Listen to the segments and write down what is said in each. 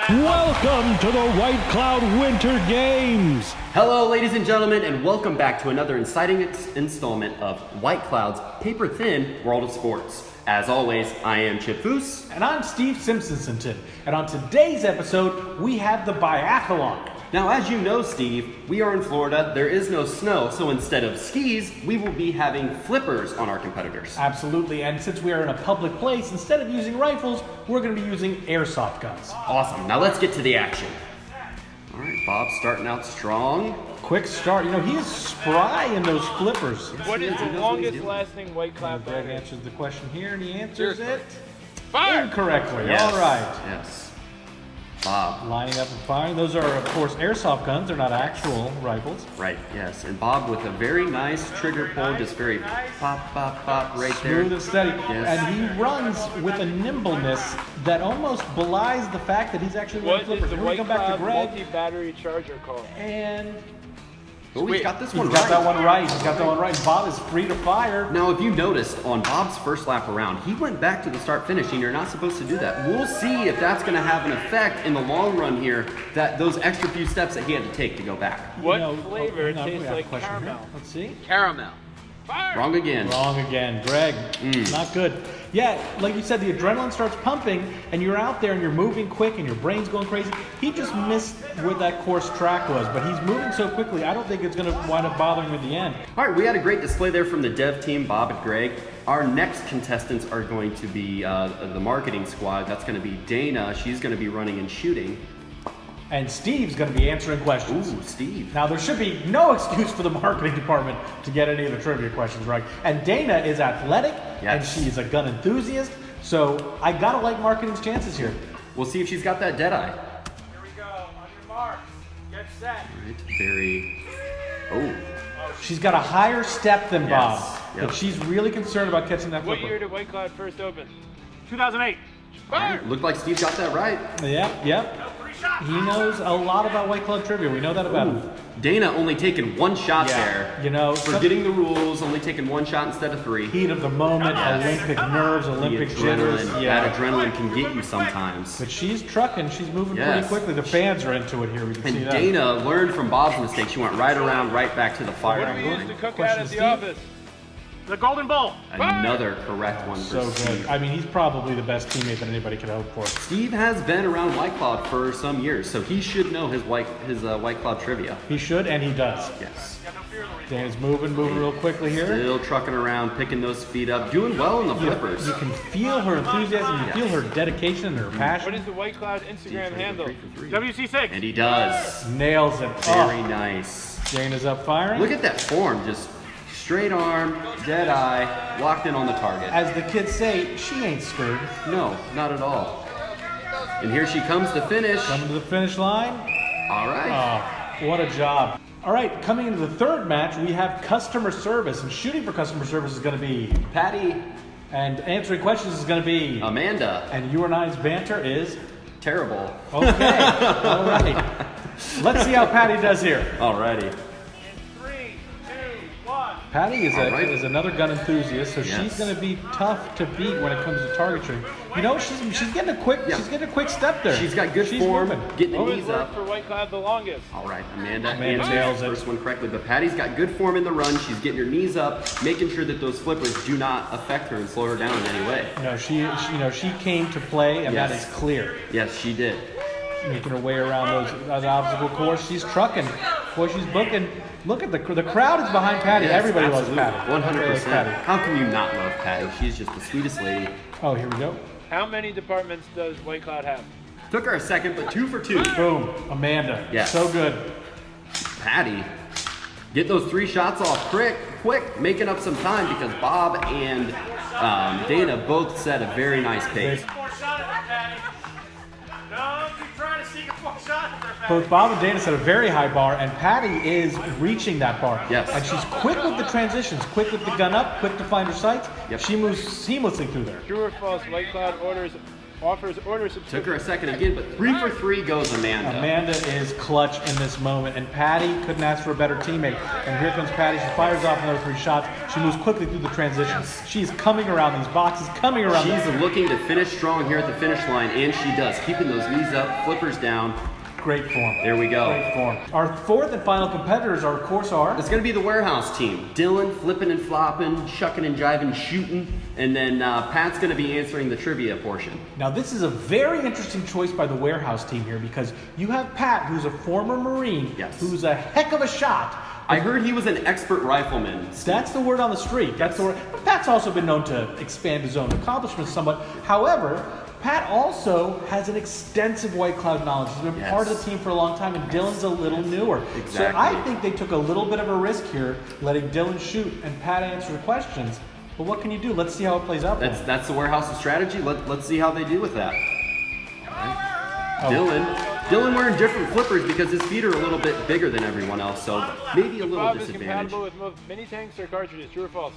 Welcome to the White Cloud Winter Games. Hello, ladies and gentlemen, and welcome back to another exciting installment of White Cloud's paper-thin world of sports. As always, I am Chip Foose. And I'm Steve Simpsonson. And on today's episode, we have the Biathlon. Now, as you know, Steve, we are in Florida. There is no snow, so instead of skis, we will be having flippers on our competitors. Absolutely, and since we are in a public place, instead of using rifles, we're going to be using airsoft guns. Awesome. Now let's get to the action. All right, Bob starting out strong. Quick start. You know, he is spry in those flippers. What is the longest lasting White Cloud Greg battery? answers the question here, and he answers it Fire! incorrectly. Yes. All right. Yes. Bob. Lining up and firing. Those are, of course, airsoft guns. They're not actual rifles. Right, yes. And Bob with a very nice trigger pull, just very pop, pop, pop right there. Smooth and steady. Yes. And he runs with a nimbleness that almost belies the fact that he's actually running What is flippers. the Here we White come back to Cloud Greg. multi-battery charger called? And Oh, he's got this he's one got right. that one right. He's got that one right. Bob is free to fire. Now, if you noticed, on Bob's first lap around, he went back to the start finish, and you're not supposed to do that. We'll see if that's going to have an effect in the long run here, that those extra few steps that he had to take to go back. What You know, flavor hang on, we tastes have a like question here. caramel? Let's see. Caramel. Fire! Wrong again. Wrong again. Greg, not good. Yeah, like you said, the adrenaline starts pumping, and you're out there and you're moving quick and your brain's going crazy. He just missed where that course track was, but he's moving so quickly, I don't think it's going to wind up bothering him at the end. All right, we had a great display there from the dev team, Bob and Greg. Our next contestants are going to be the marketing squad. That's going to be Dana. She's going to be running and shooting. And Steve's going to be answering questions. Ooh, Steve. Now, there should be no excuse for the marketing department to get any of the trivia questions right. And Dana is athletic, and Yes. she is a gun enthusiast, so I gotta like marketing's chances here. We'll see if she's got that dead eye. Here we go. On your mark. Get set. All right, very... Oh, She's got a higher step than Bob, Yep. but she's really concerned about catching that What flipper. year did White Cloud first open? 2008. Fire! looked like Steve got that right. Yep. He knows a lot about White Cloud trivia. We know that about him. Dana only taking one shot there. You know, Forgetting the rules, only taking one shot instead of three. heat of the moment, Olympic nerves, The Olympic jitters. adrenaline, Yeah. that adrenaline can get you sometimes. But she's trucking. She's moving Yes. pretty quickly. The fans are into it here. We can see And that. Dana learned from Bob's mistake. She went right around, right back to the fire. What do we use to cook Question, out at the Steve? office? The Golden Bowl. Another correct one for So good. Steve. I mean, he's probably the best teammate that anybody could hope for. Steve has been around White Cloud for some years, so he should know his White Cloud trivia. He should, and he does. Yes. Dana's moving real quickly here. Still trucking around, picking those feet up, doing well in the flippers. You can feel her enthusiasm. You feel her dedication and her What passion. is the White Cloud Instagram handle? WC6. And he does. Nails it. Very Oh, nice. Dana's up firing. Look at that form, just straight arm, dead eye, locked in on the target. As the kids say, she ain't scared. No, not at all. And here she comes to finish. Coming to the finish line. All right. Oh, what a job. All right, coming into the third match, we have customer service. And shooting for customer service is going to be, Patty, and answering questions is going to be, Amanda, and you and I's banter is, terrible. okay. All right. Let's see how Patty does here. Alrighty. 3, 2, 1. Patty is, All right. is another gun enthusiast, so Yes. she's going to be tough to beat when it comes to target shooting. You know, she's getting a quick Yeah. she's getting a quick step there. She's got good She's form, moving. getting the Who has knees worked up. for White Cloud the longest? All right, Amanda Amanda answers nails the it. first one correctly, but Patty's got good form in the run. She's getting her knees up, making sure that those flippers do not affect her and slow her down in any way. No, she came to play, and Yes. that is clear. Yes, she did. Making her way around that obstacle course. She's trucking. Boy, she's booking. Look at the crowd is behind Patty. Yes, Everybody absolutely. loves Patty. 100%. Everybody loves Patty. How can you not love Patty? She's just the sweetest lady. Oh, here we go. How many departments does White Cloud have? Took her a second, but 2 for 2. Boom. Amanda. Yes. So good. Patty, get those 3 shots off quick, making up some time because Bob and Dana both set a very nice pace. 4 shot at her, Patty. No, keep trying to sneak a 4 shot at her, Patty. Both Bob and Dana set a very high bar, and Patty is reaching that bar. Yes. And she's quick with the transitions, quick with the gun up, quick to find her sights. Yep. She moves seamlessly through there. True or false? White Cloud orders Offers order subscription. Took her a second again, but 3 for 3 goes Amanda. Amanda is clutch in this moment, and Patty couldn't ask for a better teammate. And here comes Patty. She fires off another 3 shots. She moves quickly through the transitions. She's coming around these boxes, coming around. She's looking to finish strong here at the finish line, and she does. Keeping those knees up, flippers down. Great form. There we go. Great form. Our fourth and final competitors are, of course, It's going to be the warehouse team. Dylan flipping and flopping, shucking and jiving, shooting, and then Pat's going to be answering the trivia portion. Now, this is a very interesting choice by the warehouse team here because you have Pat, who's a former Marine, Yes. who's a heck of a shot. I heard he was an expert rifleman. That's the word on the street. That's the word. But Pat's also been known to expand his own accomplishments somewhat. However, Pat also has an extensive White Cloud knowledge. He's been part of the team for a long time, and Dylan's a little newer. Exactly. So I think they took a little bit of a risk here, letting Dylan shoot and Pat answer the questions. But what can you do? Let's see how it plays out. That's the warehouse's strategy. Let's see how they do with that. Dylan wearing different flippers because his feet are a little bit bigger than everyone else, so maybe a little Bob is disadvantage. compatible with both mini tanks or cartridges. True or false?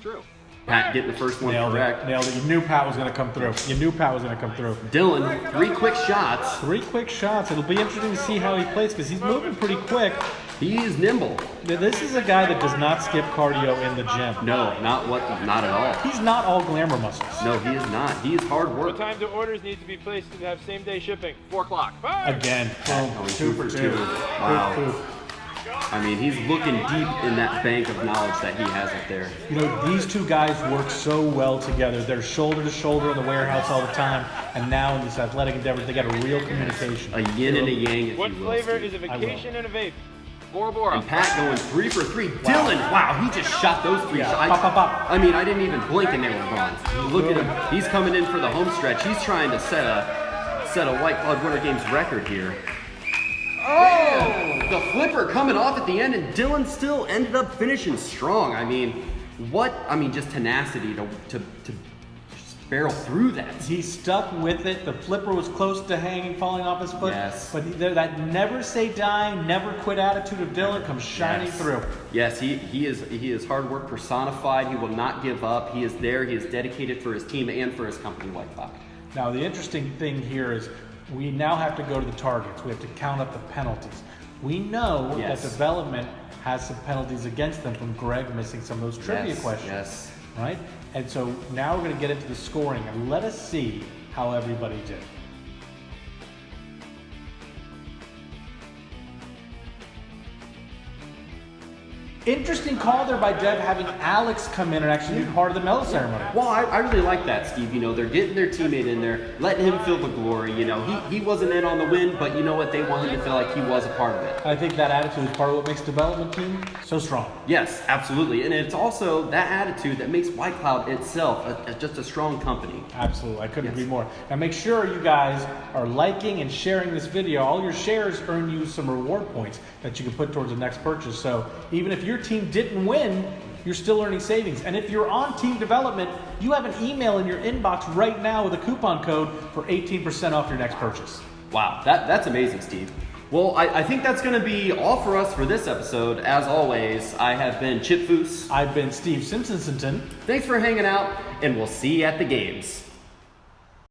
True. Pat getting the first one Nailed correct. it. Nailed it. You knew Pat was going to come through. Dylan, 3 quick shots. 3 quick shots. It'll be interesting to see how he plays because he's moving pretty quick. He's nimble. This is a guy that does not skip cardio in the gym. No, not at all. He's not all glamour muscles. No, he is not. He is hard What work. time do orders need to be placed to have same day shipping? 4 o'clock. Again, boom, Going 2 for 2. Wow. 2. I mean, he's looking deep in that bank of knowledge that he has up there. You know, these two guys work so well together. They're shoulder to shoulder in the warehouse all the time, and now in this athletic endeavor, they got a real communication. A yin and a yang, if What you will, flavor Steve. is a vacation and a vape? Bora Bora. And Pat going 3 for 3. Dylan, wow, he just shot those 3 Yeah, shots. pop, pop, pop. I mean, I didn't even blink and they were gone. Look at him. He's coming in for the home stretch. He's trying to set a White Cloud Winter Games record here. Oh! The flipper coming off at the end, and Dylan still ended up finishing strong. I mean, just tenacity to just barrel through that. He stuck with it. The flipper was close to hanging, falling off his foot. Yes. But that never say die, never quit attitude of Dylan comes shining Yes. through. Yes, he is hard work personified. He will not give up. He is there. He is dedicated for his team and for his company, White Cloud. Now, the interesting thing here is we now have to go to the targets. We have to count up the penalties. We know Yes. that development has some penalties against them from Greg missing some of those trivia questions. Yes. Right? And so now we're going to get into the scoring and let us see how everybody did. Interesting call there by Deb having Alex come in and actually be part of the medal ceremony. Well, I really like that, Steve. You know, they're getting their teammate in there, letting him feel the glory. You know, he wasn't in on the win, but you know what? They want him to feel like he was a part of it. I think that attitude is part of what makes development team so strong. Yes, absolutely. And it's also that attitude that makes White Cloud itself just a strong company. Absolutely, I couldn't Yes. agree more. Now make sure you guys are liking and sharing this video. All your shares earn you some reward points that you can put towards the next purchase. So even if your team didn't win, you're still earning savings. And if you're on team development, you have an email in your inbox right now with a coupon code for 18% off your next purchase. Wow, that's amazing, Steve. Well, I think that's going to be all for us for this episode. As always, I have been Chip Foose. I've been Steve Simpsonson. Thanks for hanging out, and we'll see you at the games.